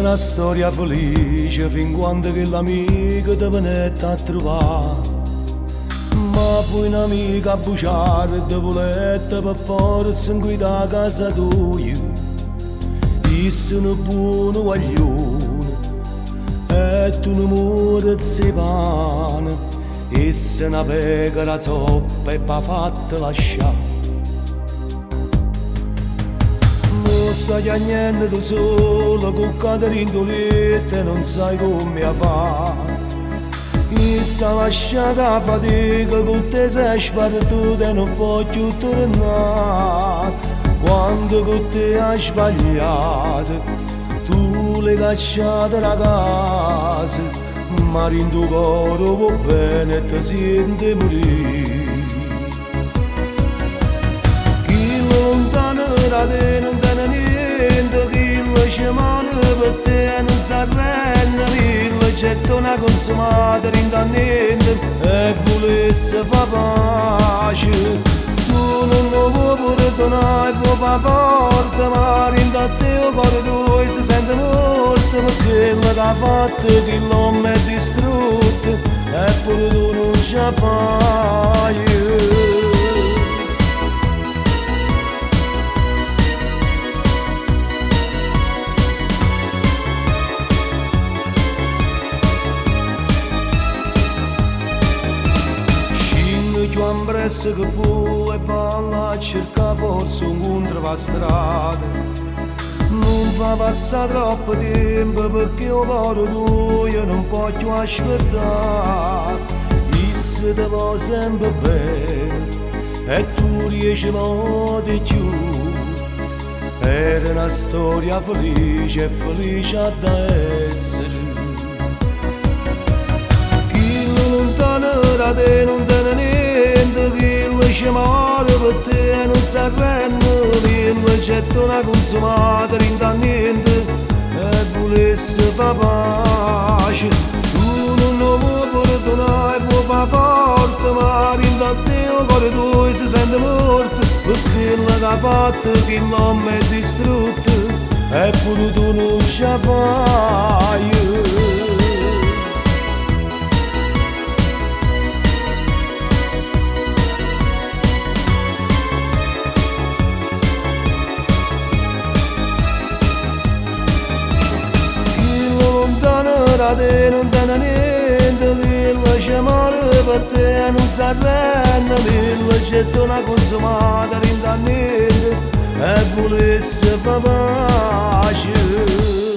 una storia felice fin quando che l'amico ti venette a trovare. Ma poi un'amica a bruciare ti volette per forza in guida a casa tua. Io sono buono guaglione e tu non muori di pane, e se una pecora zoppa e pa fatta lasciare. Non sai a niente tu solo con Caterina Doletta e non sai come a fare. Mi sta lasciata a fatica con te sei spartuta e non voglio tornare. Quando con te hai sbagliato tu l'hai cacciata da casa, ma in tuo cuore va bene e ti senti morire. Chi lontano da te non te ne niente, chi lo chiamano per te non si arrende, chi lo getta una consumata rindanniente e volesse fa pace. Tu non lo vuoi perdonare, puoi fare forte, ma rinda a te il cuore tuo si sente morto, perché quello che ha fatto che l'uomo è distrutto e pure tu non ce la fai. Più presso che può e balla a cercare forse un incontro va strada. Non fa passare troppo tempo perché il cuore tuo io non posso aspettare. Io ti vuoi sempre bene e tu riesci di più. Era una storia felice e felice da essere. Chi lontano da te non te ne niente, chi lo chiamare per te non si arrende, chi lo getta una consumata rindanniente e volesse fa pace. Tu non lo vuoi perdonare, puoi fare forte, ma rinda a te il cuore tuo si sente morto, perché quello che ha fatto che l'uomo è distrutto e pure tu non ce la fai. Da te non te ne niente, chi lo chiamare per te non si arrende, chi lo getta una consumata rindanniente e volesse fa pace.